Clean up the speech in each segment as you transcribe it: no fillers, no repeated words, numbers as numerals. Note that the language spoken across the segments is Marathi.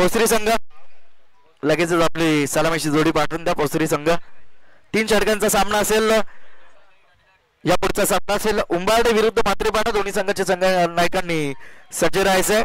पोसरी संघ लगेचच आपली सलामीची जोडी पाठवून द्या. पोसरी संघ 3 षटकांचा सामना असेल. या पुढचा सामना असेल उंबार्डे विरुद्ध मात्रेपाडा. दोन्ही संघाच्या संघ नायकांनी सज्ज राहायचंय.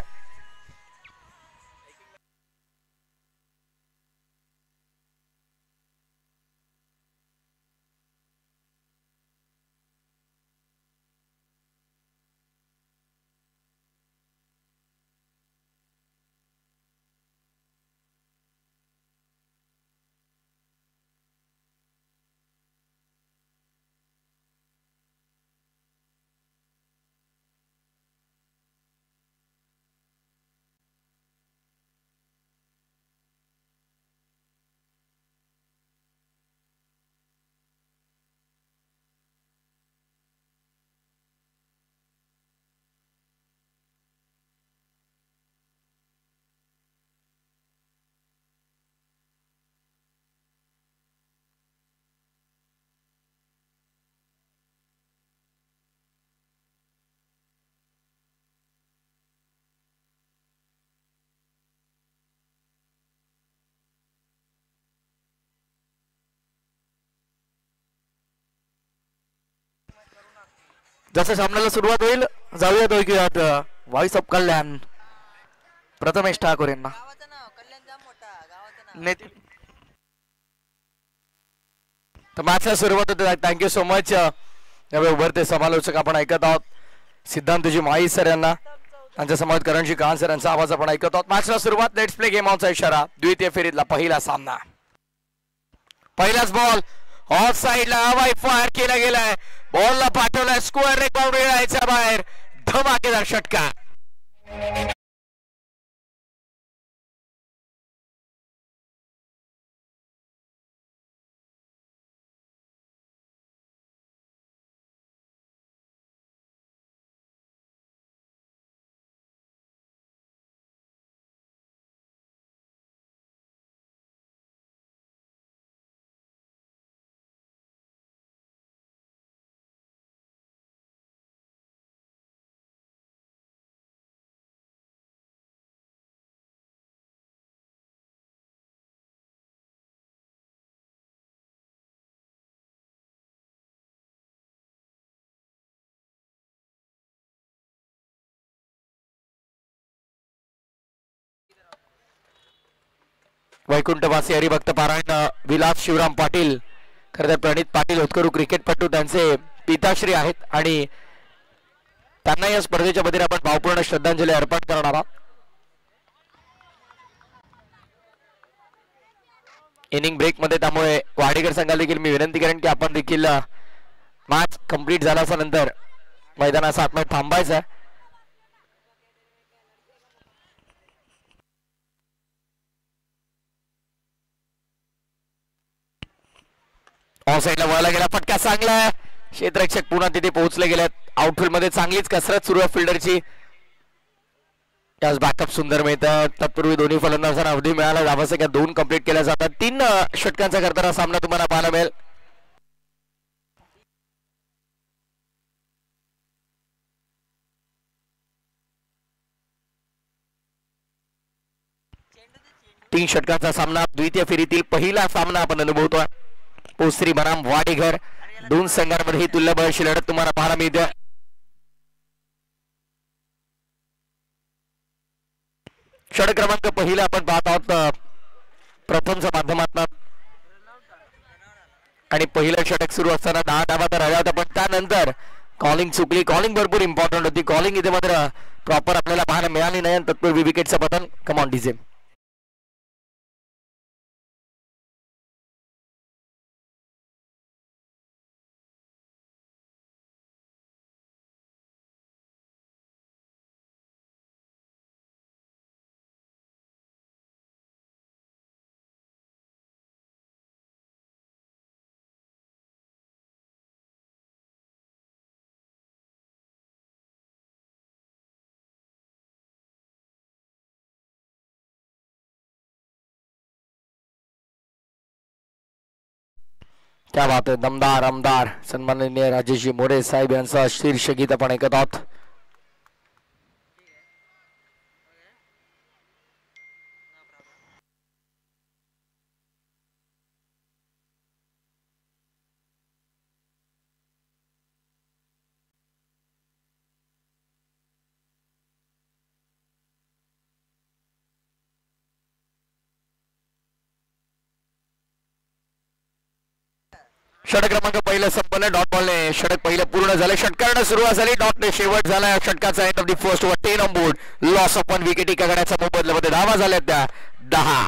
जसं सामन्याला सुरुवात होईल जाऊयात ऐकूयात व्हॉइस ऑफ कल्याण प्रथमेश ठाकूर यांना. तर मॅचला सुरुवात होते. Thank you so much. यावेळी उभरते समालोचक आपण ऐकत आहोत. सिद्धांतजी माई सर यांना, त्यांच्या समोर करणजी कान सर यांचा आवाज आपण ऐकत आहोत. मॅचला सुरुवात. लेट्स प्ले गेम ऑनचा इशारा. द्वितीय फेरीतला पहिला सामना. पहिलाच बॉल ऑफ साइडला हवाई फायर केला गेलाय. बॉलला पाठवलाय स्क्वेअर रेक बाउंड्री राहायच्या बाहेर. धमाकेदार षटकार. वैकुंठवासी हरिभक्त पारायण विलास शिवराम पाटील, खरं तर प्रणित पाटील होतकरू क्रिकेटपटू त्यांचे पिताश्री आहेत आणि त्यांना या स्पर्धेच्या वतीने आपण भावपूर्ण श्रद्धांजली अर्पण करणार आहोत. इनिंग ब्रेक मध्ये, त्यामुळे वाडेकर संघाला देखील मी विनंती करेन की आपण देखील मॅच कंप्लीट झाल्यानंतर मैदानाचा आतमध्ये थांबायचं आहे. ऑफ साइडला वळला गेला फटका चांगला आहे. क्षेत्ररक्षक पुन्हा तिथे पोहोचले गेलेत. आउटफील्ड मध्ये चांगलीच कसरत सुरू आहे फिल्डरची. त्यास बॅकअप सुंदर मिळतात. तत्पूर्वी दोन्ही फलंदाजांना अवधी मिळाला. धावासंख्या 2 कंप्लीट केल्या जातात. 3 षटकांचा करताना सामना तुम्हाला पाहायला मिळेल. तीन षटकांचा सामना, द्वितीय फेरीतील पहिला सामना आपण अनुभवतोय. पोसरी बनाम वाडेघर, 2 संघांमध्ये ही तुल्यबळ अशी लढत तुम्हाला पाहायला मिळते. षटक क्रमांक पहिला आपण पाहत आहोत प्रथमच्या माध्यमातून. आणि पहिलं षटक सुरू असताना 10 धावा तर हव्या होत्या, पण त्यानंतर कॉलिंग चुकली. कॉलिंग भरपूर इम्पॉर्टंट होती. कॉलिंग इथे मात्र प्रॉपर आपल्याला पाहायला मिळाली नाही. तत्पूर्वी विकेटचं पतन. Come on DJ. क्या बात है. दमदार आमदार सन्माननीय राजेशजी मोरे साहेब यांचं शीर्ष गीत आपण ऐकत आहोत. षटक क्रमांक पहिलं संपन्न. डॉट बॉलने षटक पहिलं पूर्ण झाले. षटकारानं सुरुवात झाली. डॉटने शेवट झाला. षटकाचा end of the first over. 10 on board. Loss of 1 wicket. एका गड्याच्या मोबदल्यामध्ये धावा झाल्या त्या 10.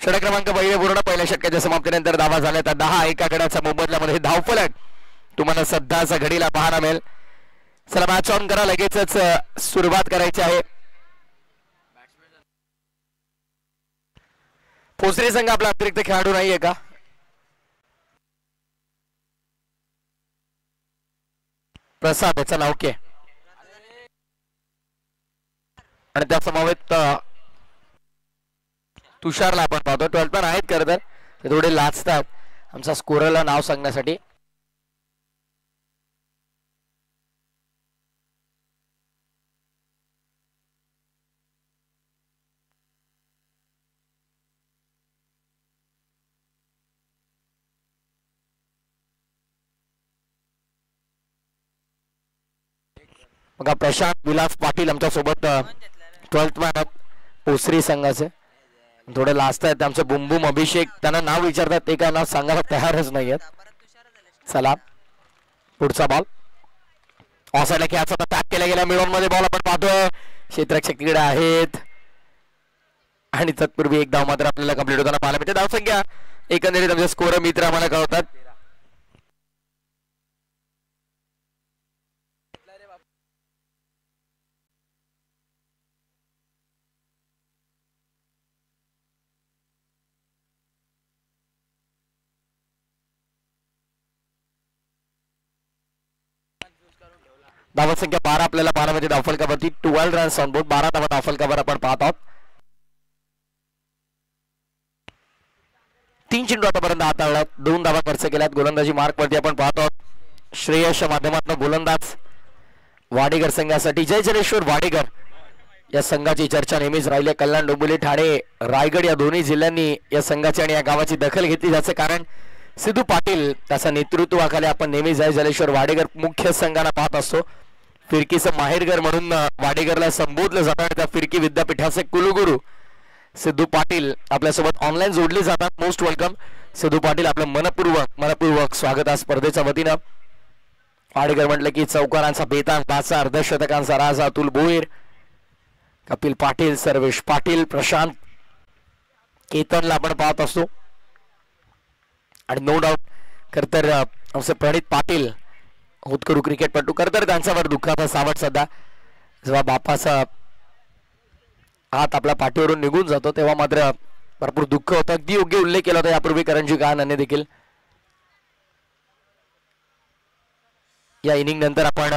षटक क्रमांक पहिले पूर्ण. पहिल्या षटकाच्या समाप्तीनंतर धावा झाल्या तर 10. एका गड्याच्या मोबदल्यामध्ये धावफलक तुम्हाला सध्याचा घडीला पाहायला मिळेल. चला मॅच ऑन करा. लगेचच सुरुवात करायची आहे. भोसरी संघ आपला अतिरिक्त खेळाडू नाहीये का? प्रसाद याचं नाव के आणि त्या समवेत तुषारला आपण पाहतो. 12 पण आहेत खरं तर ते थोडे लाजतात आमच्या स्कोररला नाव सांगण्यासाठी. बघा प्रशांत विलास पाटील आमच्या सोबत 12th मॅन भोसरी संघाचे. थोडे लास्ट आहेत आमचे बुमबुम अभिषेक. त्यांना नाव विचारतात ते काय नाव सांगायला तयारच नाहीयेत. चला पुढचा बॉल ऑफसाइडला खेळाचा टॅप केला गेला. मिडॉन मध्ये बॉल आपण पाहतोय. क्षेत्ररक्षक तिकडे आहेत आणि तत्पूर्वी एक धाव मात्र आपल्याला कंप्लीट होताना पाहायला मिळते. धावसंख्या एकंदरीत आमचे स्कोर मित्र आम्हाला कळवतात. धावत संख्या 12 आपल्याला 12 मध्ये धावफलकावरती 12 रन्स ऑन बोर्ड. 12 धावा धावफलकावर आपण पाहत आहोत. 3 चेंडू आतापर्यंत हाताळला. 2 धावा खर्च केल्यात. गोलंदाजी मार्क वरती आपण पाहत आहोत. श्रेयसच्या माध्यमातून गोलंदाज वाडेकर संघासाठी. जय जनेश्वर वाडेकर या संघाची चर्चा नेहमीच राहिली. कल्याण, डोंबिवली, ठाणे, रायगड या दोन्ही जिल्ह्यांनी या संघाची आणि या गावाची दखल घेतली. ज्याचं कारण सिद्धू पाटील त्याच्या नेतृत्वाखाली आपण नेहमी जय जलेश्वर वाडेकर मुख्य संघाला पाहत असतो. फिरकीचं माहेरघर म्हणून वाडेकरला संबोधलं जातं आणि त्या फिरकी विद्यापीठाचे कुलगुरू सिद्धू पाटील आपल्यासोबत ऑनलाईन जोडले जातात. Most welcome Sidhu Patil. आपलं मनपूर्वक स्वागत आज स्पर्धेच्या वतीनं. वाडेकर म्हटलं की चौकारांचा बेतान, 5 अर्धशतकांचा राजा अतुल भोईर, कपिल पाटील, सर्वेश पाटील, प्रशांत केतनला आपण पाहत असतो. आणि नो डाऊट खरं तर आमचे प्रणित पाटील होतकरू क्रिकेटपटू. खरं तर त्यांच्यावर दुःखाचा सावट सध्या. जेव्हा बापाचा हात आपल्या पाठीवरून निघून जातो तेव्हा मात्र भरपूर दुःख होतं. अगदी योग्य उल्लेख केला होता यापूर्वी करणजी गाहाने देखील. या इनिंग नंतर आपण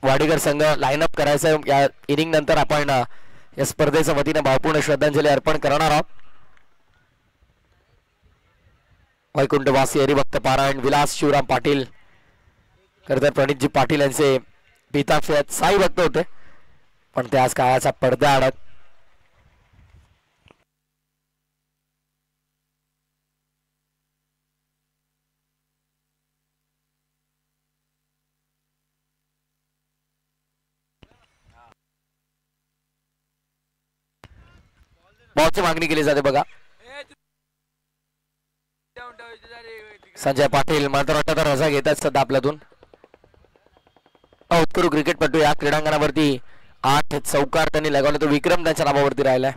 वाडेकर संघ लाईनअप करायचं. या इनिंग नंतर आपण या स्पर्धेच्या वतीने भावपूर्ण श्रद्धांजली अर्पण करणार आहोत. वैकुंठवासी हरिभक्त पारायण विलास शिवराम पाटील. खरं तर प्रणितजी पाटील यांचे पिता साई भक्त होते पण ते आज काळाचा पडदा आडत. बॉलची मागणी केली जाते बघा. संजय पाटील मात्र वाटतं तर रजा घेतात सध्या आपल्यातून. उत्करू क्रिकेटपटू या क्रीडांगणावरती 8 चौकार त्यांनी लगावले. तो विक्रम त्यांच्या नावावरती राहिलाय.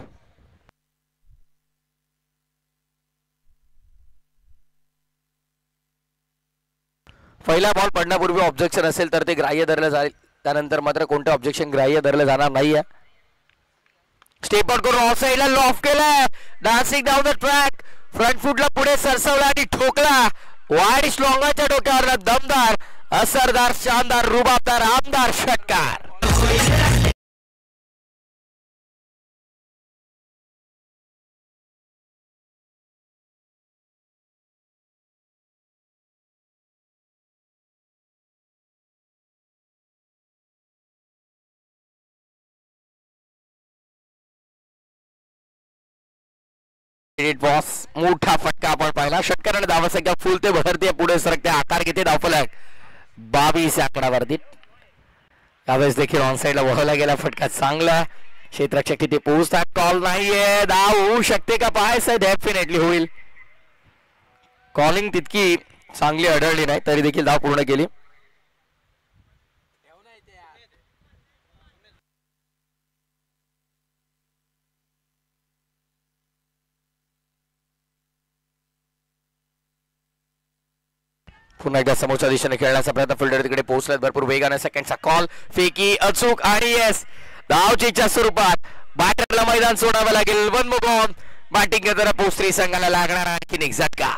पहिला बॉल पडण्यापूर्वी ऑब्जेक्शन असेल तर ते ग्राह्य धरलं जाईल. त्यानंतर मात्र कोणतं ऑब्जेक्शन ग्राह्य धरलं जाणार नाहीये. स्टेप आउट करून ऑफ साइडला लॉफ केलाय. Dancing down the track. Front फुटला पुढे सरसवला आणि ठोकला. वाईड स्लॉंगाच्या डोक्यावर दमदार, असरदार, शानदार, रुबाबदार, आमदार षटकार. बॉस मोठा फटका आपण पाहिला. षटकाराने धावसंख्या फुलते भरते पुढे सरकते आकार घेते धावफलक 22 आकडावरती. यावेळेस देखील ऑन साईडला वळवला गेला फटका चांगला. क्षेत्ररक्षक किती पोहोचतात कॉल नाहीये. धाव होऊ शकते का पाहायचं. डेफिनेटली होईल. कॉलिंग तितकी चांगली आढळली नाही तरी देखील धाव पूर्ण केली. पुन्हा एकदा समोरच्या दिशेने खेळण्याचा प्रयत्न. फिल्डर तिकडे पोहोचल्यात भरपूर वेगाने. सेकंडचा कॉल फेकी अचूक आणि येस धावचीच्या स्वरूपात बॅटरला मैदान सोडावं लागेल. One move on. बॅटिंग करताना पोस्त्री संघाला लागणार आणखी एक झटका.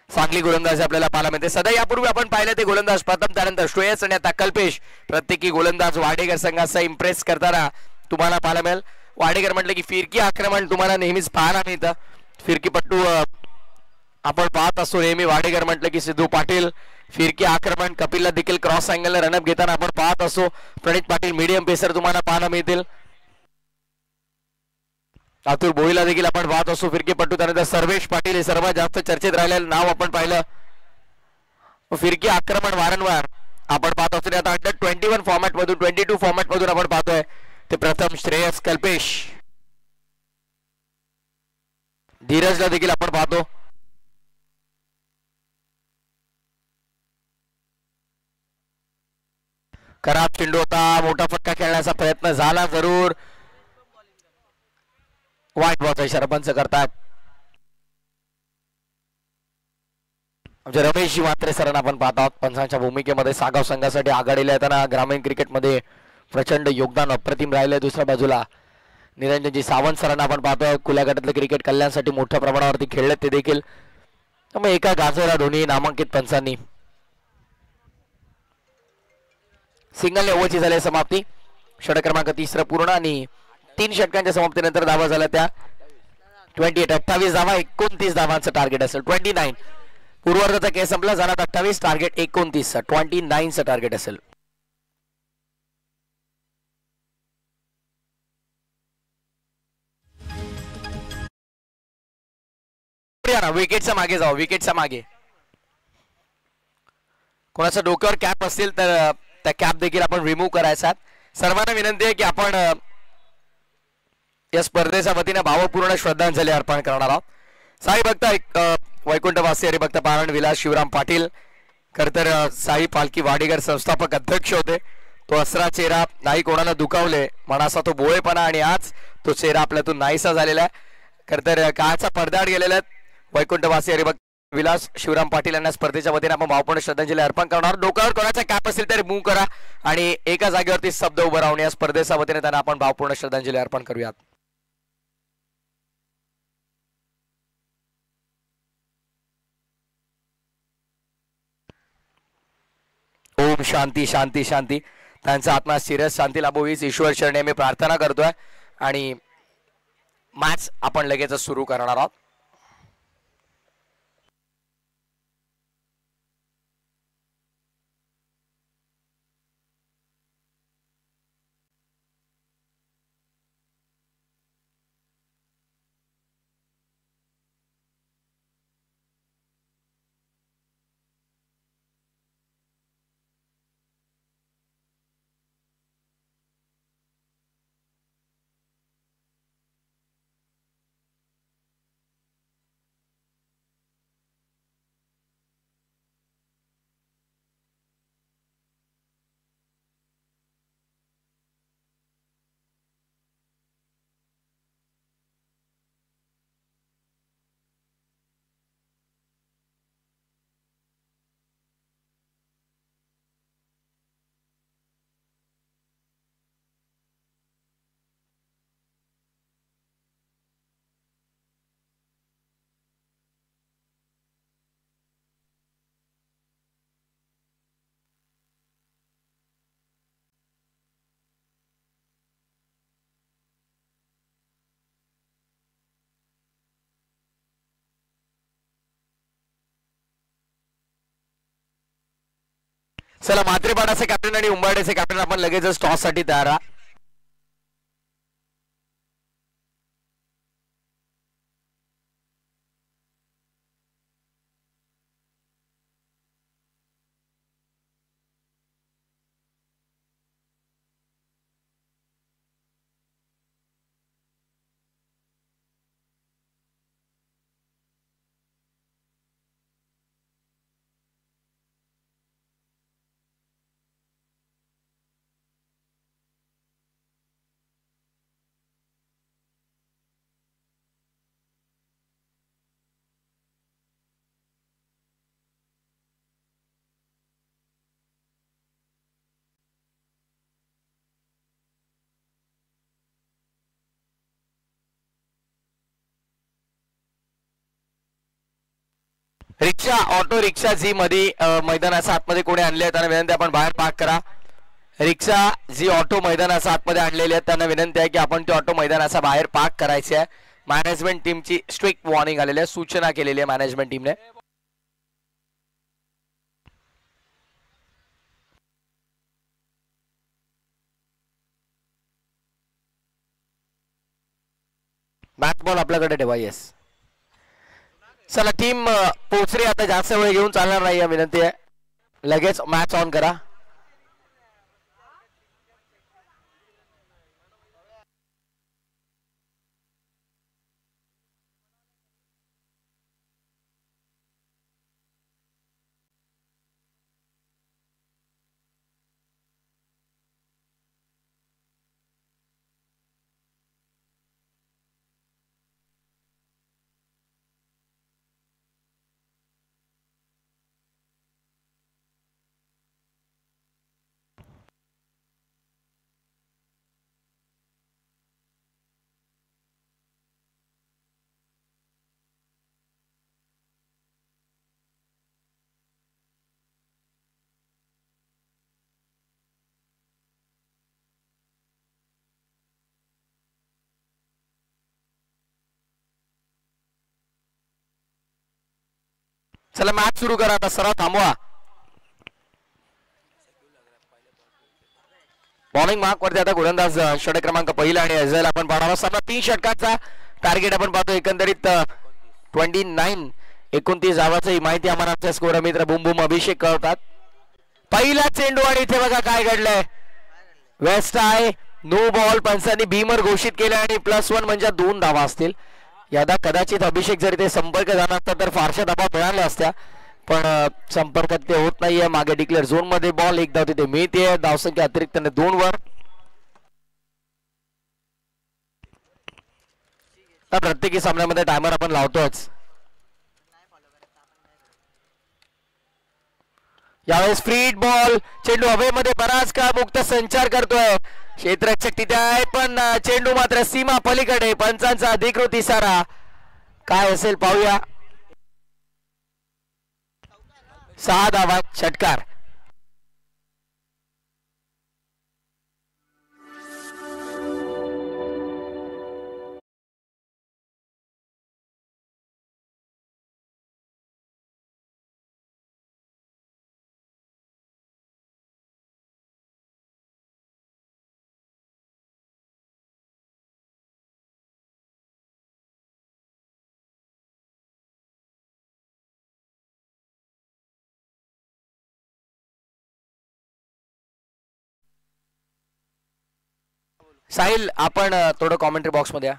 चांगली गोलंदाजी आपल्याला पाहायला मिळते. सध्या यापूर्वी आपण पाहिलं ते गोलंदाज प्रथम त्यानंतर श्रेयस आणि आता कल्पेश प्रत्येकी गोलंदाज वाडेकर संघाचा इम्प्रेस करताना तुम्हाला पाहायला मिळेल. वाडेकर म्हटलं की फिरकी आक्रमण तुम्हाला नेहमीच पाहायला मिळतं. फिरकीपट्टू आपण पाहत असतो नेहमी. वाडेकर म्हटलं की सिद्धू पाटील फिरकी आक्रमण. कपिलला देखील क्रॉस अँगल रनअप घेताना आपण पाहत असतो. प्रणित पाटील मीडियम पेसर तुम्हाला पाहायला मिळतील. अतुल भोईला देखील आपण पाहत असतो फिरकीपट्टू. त्यानंतर सर्वेश पाटील हे सर्वात जास्त चर्चेत राहिलेलं नाव आपण पाहिलं. फिरकी आक्रमण वारंवार आपण पाहत असतो. आता अंडर 21 फॉर्मॅट मधून 22 फॉर्मॅट मधून आपण पाहतोय ते प्रथम श्रेयस कल्पेश. धीरजला देखील आपण पाहतो. खराब चेंडू होता. मोठा फटका खेळण्याचा प्रयत्न झाला जरूर. वाईट बॉलचा इशारा पंच करतात. आमचे रमेशजी म्हात्रे सरांना आपण पाहत आहोत पंचांच्या भूमिकेमध्ये. सागाव संघासाठी आघाडीला येताना ग्रामीण क्रिकेटमध्ये प्रचंड योगदान अप्रतिम राहिले. दुसऱ्या बाजूला निरंजनजी सावंत सरांना आपण पाहतोय खुल्या गटातलं क्रिकेट कल्याणसाठी मोठ्या प्रमाणावरती खेळले ते देखील. त्यामुळे एका गाजवला दोन्ही नामांकित पंचांनी. सिंगल ओव्हरची झाली समाप्ती. षटक क्रमांक 3 पूर्ण आणि 3 षटकांच्या समाप्तीनंतर धावा झाल्या त्या 28 धावा. 29 धावांचं टार्गेट असेल. 29 पूर्वार्धाचा खेळ संपला. जाणार 28 टार्गेट 29 29चं टार्गेट असेल. विकेटच्या मागे जाऊ. विकेटच्या मागे कोणाच्या डोक्यावर कॅप असतील तर त्या कॅप देखील आपण रिमूव्ह करायचा. सर्वांना विनंती आहे की आपण या स्पर्धेच्या वतीने भावपूर्ण श्रद्धांजली अर्पण करणार आहोत. साई भक्त वैकुंठवासी हरिभक्त पारायण विलास शिवराम पाटील खरतर साई पालखी वाडेकर संस्थापक अध्यक्ष होते. तो असरा चेहरा नाही कोणाला दुखावले मनाचा तो बोळेपणा आणि आज तो चेहरा आपल्यातून नाहीसा झालेला आहे. खरतर काळाचा पडद्याआड गेलेला आहे. वैकुंठवासी हरिभक्त विलास शिवराम पाटील यांना स्पर्धेच्या वतीने आपण भावपूर्ण श्रद्धांजली अर्पण करणार. डोक्यावर कोणाचा कॅप असेल तर रिमूव्ह करा आणि एका जागेवरती शब्द उभं राहून या स्पर्धेच्या वतीने त्यांना आपण भावपूर्ण श्रद्धांजली अर्पण करूयात. ओम शांती शांती शांती. त्यांचा आत्मा शिरस शांती लाभो हीच ईश्वर चरणी मी प्रार्थना करतोय आणि मॅच आपण लगेच सुरू करणार आहोत. चला मात्रेपाडाचे कॅप्टन आणि उंबाडेचे कॅप्टन आपण लगेचच टॉस साठी तयार आहात. रिक्षा ऑटो रिक्षा जी मध्ये मैदानाच्या आतमध्ये कोणी आणले त्यांना विनंती आपण बाहेर पार्क करा. रिक्षा जी ऑटो मैदानाच्या आतमध्ये आणलेली आहेत त्यांना विनंती आहे की आपण ती ऑटो मैदानाच्या बाहेर पार्क करायची आहे. मॅनेजमेंट टीमची स्ट्रिक्ट वॉर्निंग आलेली आहे, सूचना केलेली आहे मॅनेजमेंट टीमने. बॅट बॉल आपल्याकडे ठेवा. येस चला टीम पोचरी आता जास्त वेळ घेऊन चालणार नाही, विनंती आहे लगेच मॅच ऑन करा. चला मॅच सुरू करा आता. सराव थांबवा. बॉलिंग मार्क वरती आता गोलंदाज षटक क्रमांक पहिला आणि अजल आपण पाहणार असताना 3 षटकाचा टार्गेट आपण पाहतो. एकंदरीत 29 धावाची माहिती आम्हाला आमच्या स्कोर मित्र बुम बुम अभिषेक करतात. पहिला चेंडू आणि इथे बघा काय घडलंय. वेस्ट आहे नो बॉल. पंचांनी भीमर घोषित केले आणि +1 म्हणजे 2 धावा असतील. यदा कदाचित अभिषेक जर इथे संपर्क झाला असता तर फारशा धावा मिळाल्या असत्या, पण संपर्कात ते होत नाहीये. मागे डिक्लेअर झोन मध्ये बॉल, एक धाव तिथे मिळते. धावसंख्या अतिरिक्त 2 वर. प्रत्येकी सामन्यामध्ये टायमर आपण लावतोच. यावेळेस फ्री बॉल. चेंडू हवेमध्ये बराच काळ मुक्त संचार करतोय. क्षेत्ररक्षक तिथे आहे पण चेंडू मात्र सीमा पलीकडे. पंचांचा अधिकृत इशारा काय असेल पाहूया. 6 धावा षटकार. साहिल आपण थोडं कॉमेंट्री बॉक्स मध्ये या.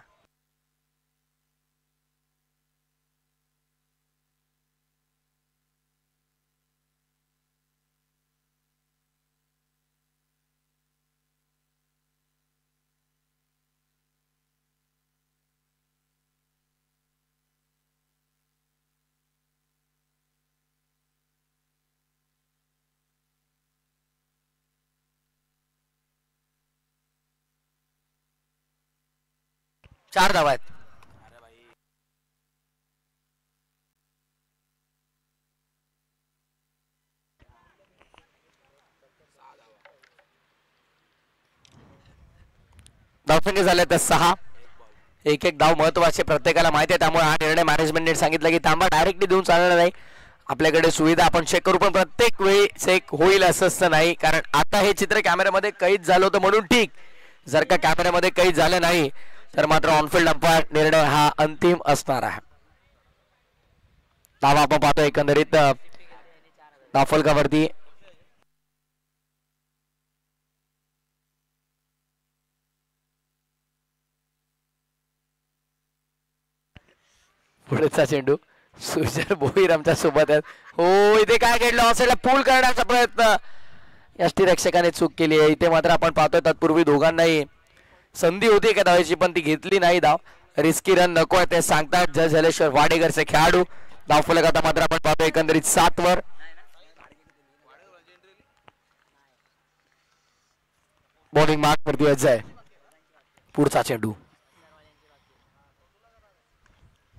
चार धावा आहेत. धावसंख्या झाल्या तर 6. एक एक धाव महत्वाचे प्रत्येकाला माहिती आहे, त्यामुळे हा निर्णय मॅनेजमेंटने सांगितलं की थांबा, डायरेक्टली देऊन चालणार नाही. आपल्याकडे सुविधा आपण चेक करू, पण प्रत्येक वेळी चेक होईल असं नाही, कारण आता हे चित्र कॅमेऱ्यामध्ये कैद झालं होतं म्हणून ठीक. जर का कॅमेऱ्यामध्ये कैद झालं नाही तर मात्र ऑनफिल्ड अंपायर निर्णय हा अंतिम असणार आहे. धावा आपण पाहतो एकंदरीत धावफलकावरती पुढचा चेंडू सुजल भोईर आमच्या सोबत आहेत. हो, इथे काय घडलं, ऑफसाईडला पूल करण्याचा प्रयत्न यष्टीरक्षकाने चूक केली आहे. इथे मात्र आपण पाहतोय तत्पूर्वी दोघांनाही संधी होती एका धावेची, पण ती घेतली नाही. धाव रिस्की रन नको आहे ते सांगतात जज हलेश्वर वाडेकरचे खेळाडू. धावफलक आता मात्र आपण पाहतोय एकंदरीत 7 वर. बॉलिंग मार्क वरती अजय. पुढचा चेंडू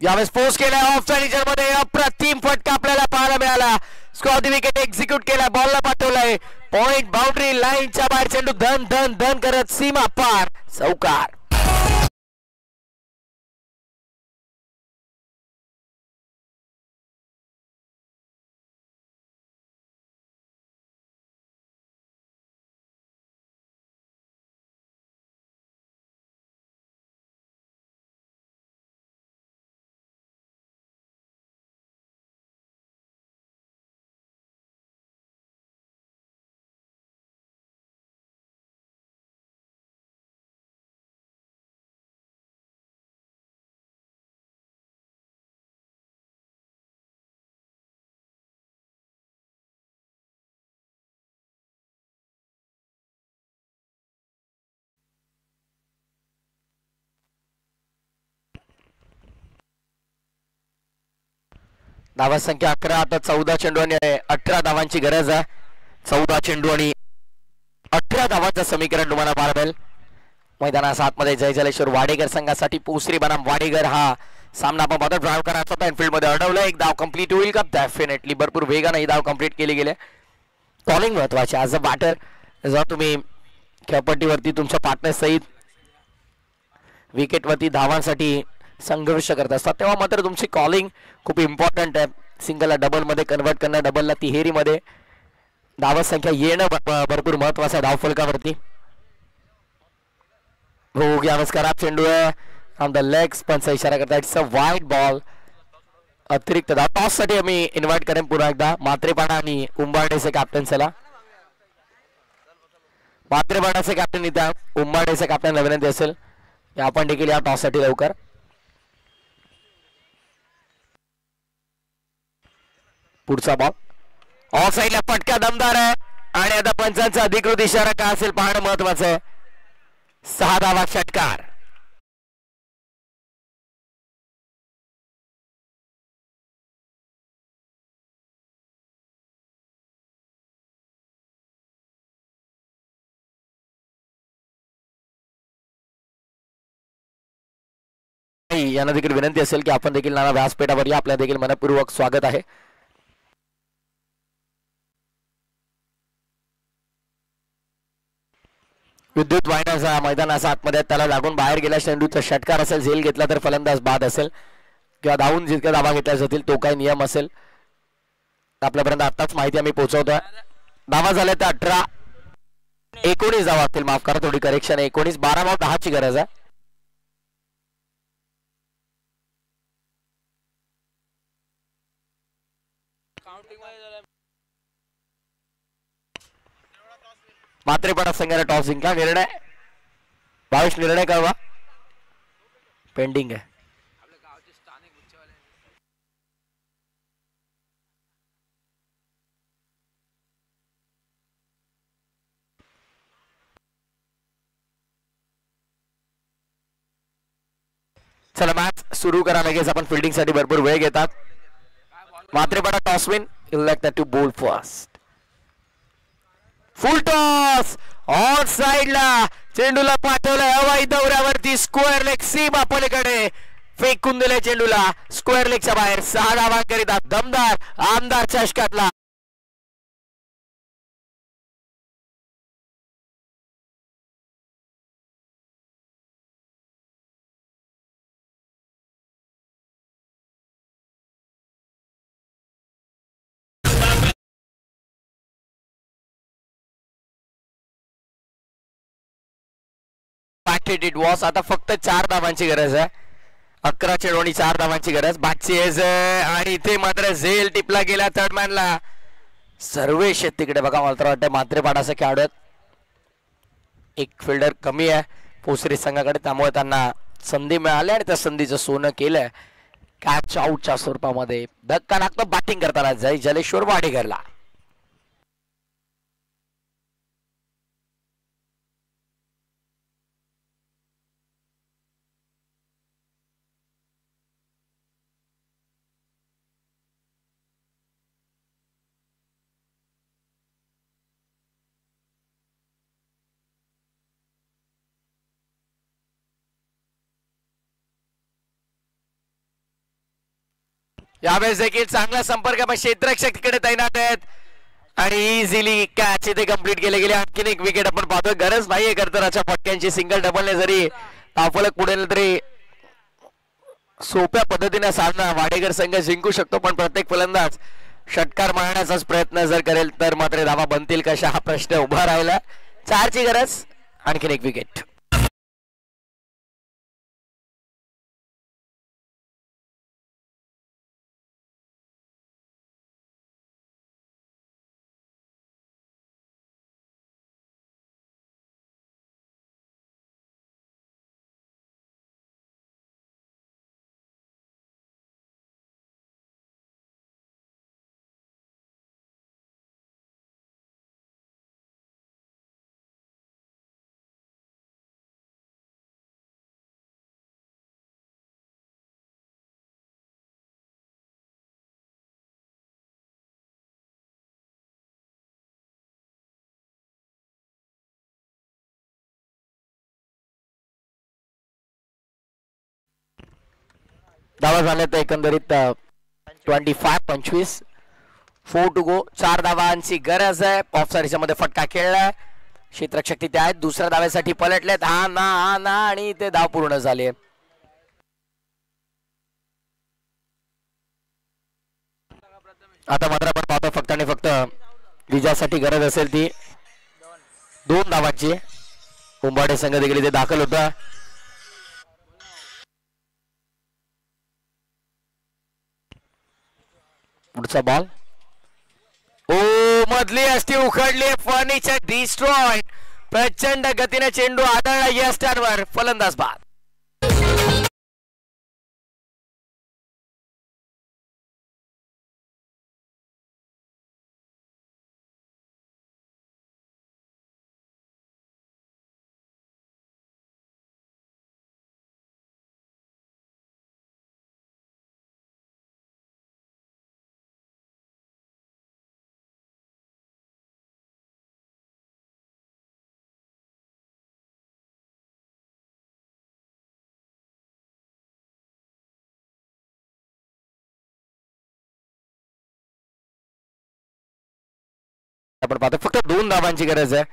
यावेळेस पोस्ट केला ऑफ साइड मध्ये. अप्रतिम फटका आपल्याला पाहायला मिळाला. स्कॉर विकेट एक्झिक्यूट केला, बॉलला पाठवलाय पॉइंट बाउंड्री लाईनच्या बाहेर. चेंडू धन धन धन करत सीमा पार, चौकार. धावा संख्या 11. आता 14 चेंडू आणि 18 धावांची गरज आहे. 14 चेंडू आणि 18 धावांचं समीकरण तुम्हाला पाहायला मिळेल. मैदानाच्या आतमध्ये जय जलेश्वर वाडेकर संघासाठी पोसरी बनाम वाडेकर हा सामना आपण पाहतो. ड्राईव्ह करायचा होता, इनफिल्ड मध्ये अडवलं. एक धाव कंप्लीट होईल का? डेफिनेटली भरपूर वेगाने ही धाव कंप्लीट केली गेली. कॉलिंग महत्वाची. ॲज अ बॅटर जेव्हा तुम्ही खेळपट्टीवरती तुमच्या पार्टनर सहित विकेटवरती धावांसाठी संघर्ष करत असतात तेव्हा मात्र तुमची कॉलिंग खूप इम्पॉर्टंट आहे. सिंगलला डबल मध्ये कन्वर्ट करणं, डबलला तिहेरी मध्ये धावा संख्या येणं भरपूर महत्वाचं आहे धावफलकावरती. हो, यावेळेस खराब चेंडू आहे ऑन द लेग्स, पंच इशारा करता इट्स अ वाईड बॉल. अतिरिक्त धाव टॉस साठी आम्ही इन्व्हाइट करेन पुन्हा एकदा मात्रेपाडा आणि उंबारडेचे कॅप्टन. चला, मात्रेपाडाचे कॅप्टन इथे, उंबारडेचे कॅप्टन विनंती असेल आपण देखील या टॉस साठी लवकर. पुढचा बॉल ऑफ साइडला फटका दमदार आहे आणि आता पंचांचा अधिकृत इशारा काय असेल पाहणं महत्वाचं आहे. 6 धावा षटकार. यांना देखील विनंती असेल की आपण देखील नाना व्यासपीठावर या, आपल्या देखील मनपूर्वक स्वागत आहे. विद्युत वाहिन्याचा मैदानाचा आतमध्ये त्याला लागून बाहेर गेला. चेंडूचा षटकार असेल, झेल घेतला तर फलंदाज बाद असेल किंवा धावून जितक्या धावा घेतल्या जातील तो काही नियम असेल आपल्यापर्यंत आताच माहिती आम्ही पोहोचवतोय. धावा झाल्या त्या 18, 19 धावा असतील, माफ करा थोडी करेक्शन, 19. 12 ची गरज आहे. मात्रेपाडा संघाने टॉस जिंकला. निर्णय 22 निर्णय कळवा पेंडिंग आहे. चला मॅच सुरू करा लगेच. आपण फिल्डिंग साठी भरपूर वेळ घेतात. मात्रेपाडा टॉस विन, इलेक्टेड टू बोल फर्स्ट. फुल टॉस ऑन साइडला चेंडूला पाठवलं हवाई दौऱ्यावरती. स्क्वेअर लेग सीमा पलीकडे फेकून दिले चेंडूला स्क्वेअर लेगच्या बाहेर. 6 धावांकरिता दमदार आमदार चषकातला करेक्ट हिट इट वॉस. आता फक्त 4 धावांची गरज आहे. 11 चेंडू 4 धावांची गरज. बादशेज आणि इथे मात्र झेल टिपला गेला थर्डमॅनला. सर्वेश तिकडे बघा. मला तर वाटतं मात्रेपाडाचा खेळाडू आहेत. एक फिल्डर कमी आहे पोसरी संघाकडे, त्यामुळे त्यांना संधी मिळाली आणि त्या संधीचं सोनं केलंय कॅच आउटच्या स्वरूपामध्ये. धक्का लागतो बॅटिंग करताना जय जलेश्वर वाडेकरला. यावेळेस देखील चांगला संपर्क क्षेत्ररक्षक तिकडे तैनात आहेत आणि इझिली कॅच इथे कंप्लीट केले गेले. आणखीन एक विकेट आपण पाहतोय. गरज नाहीये कर्तराच्या फटक्यांची. सिंगल डबलने जरी ताफलक पुढे तरी सोप्या पद्धतीने सामना वाडेकर संघ जिंकू शकतो, पण प्रत्येक फलंदाज षटकार मारण्याचाच प्रयत्न जर करेल तर मात्र धावा बनतील कशा हा प्रश्न उभा राहिला. 4ची गरज. आणखीन एक विकेट. धावा झाल्या तर एकंदरीत 25-25. 4 to go. 4 धावांची गरज आहे. ऑफसाईडच्या मध्ये फटका खेळलाय. क्षेत्ररक्षक तिथे आहेत. दुसऱ्या धाव्यासाठी पलटलेत. हा ना आणि ते धाव पूर्ण झाले. आता मात्र आपण पाहतो फक्त आणि फक्त विजयासाठी गरज असेल ती 2 धावांची. उंबाडे संघ देखील इथे दाखल होता. पुढचा बॉल. ओ मधली अष्टी उखडली. Furniture destroy. प्रचंड गतीने चेंडू आदळला या स्टॅनवर. फलंदाज बाद. आपण पाहतो फक्त 2 धावांची गरज आहे.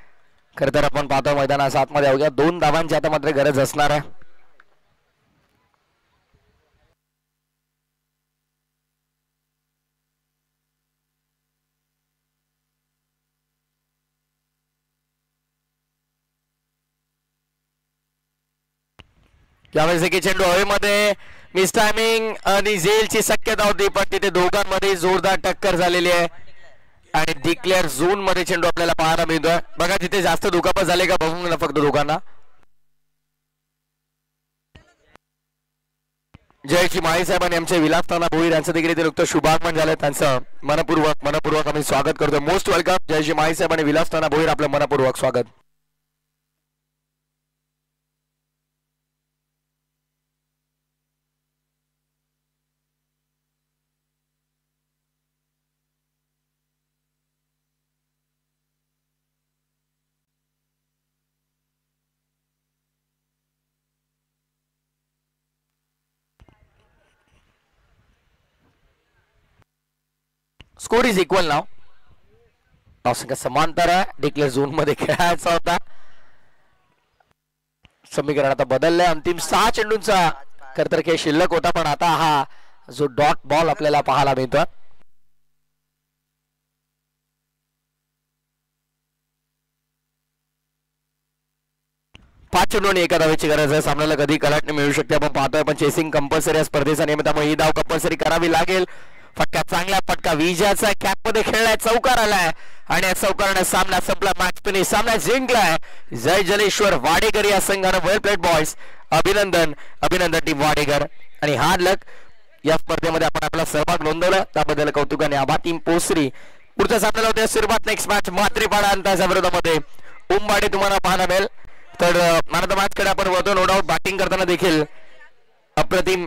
खरं तर आपण पाहतो मैदानाच्या आतमध्ये अवघ्या 2 धावांची आता मात्र गरज असणार आहे. यावेळेस देखील चेंडू हवेमध्ये मिस टायमिंग आणि झेलची शक्यता होती, पण तिथे दोघांमध्ये जोरदार टक्कर झालेली आहे आणि डिक्लेअर झोन मध्ये चेंडू आपल्याला पाहायला मिळतोय. बघा तिथे जास्त दुखापत झाले का बघून ना फक्त दोघांना. जयची माळी साहेब आणि आमचे विलासताना भोईर यांचं देखील इथे नुकतं शुभागमन झालं. त्यांचं मनपूर्वक आम्ही स्वागत करतो. मोस्ट वेलकम जयची माळी साहेब आणि विलासताना भोईर, आपलं मनपूर्वक स्वागत. स्कोर इज इक्वल नाव. समांतर आहे. डिक्लेअर झोन मध्ये खेळायचा होता. समीकरण आता बदललंय. अंतिम 6 चेंडूंचा खरतर खेळ शिल्लक होता, पण आता हा जो डॉट बॉल आपल्याला पाहायला मिळतो. 5 चेंडूंनी एका धावेची गरज आहे. सामन्याला कधी कलाटणी मिळू शकते आपण पाहतोय, पण चेसिंग कंपल्सरी या स्पर्धेचा नियम, त्यामुळे ही धाव कंपल्सरी करावी लागेल. फटका चांगला फटका विजयाचा कॅप मध्ये खेळलाय, चौकार आलाय आणि या चौकाराने सामना संपला. मॅच फिनिश, सामना जिंकलाय जय जलेश्वर वाडेकर या संघानं. वेल प्लेड बॉयज, अभिनंदन अभिनंदन टीम वाडेकर. आणि हार्ड लक, या स्पर्धेमध्ये आपण आपला सहभाग नोंदवला त्याबद्दल कौतुकाने आभार टीम पोसरी. पुढच्या सामन्याला होत्या सुरुवात. नेक्स्ट मॅच मात्रेपाडा अंताच्या विरोधामध्ये उंबाडे तुम्हाला पाहायला मिळेल. तर मॅन ऑफ द मॅच कडे आपण वळतो. नो डाऊट बॅटिंग करताना देखील अप्रतिम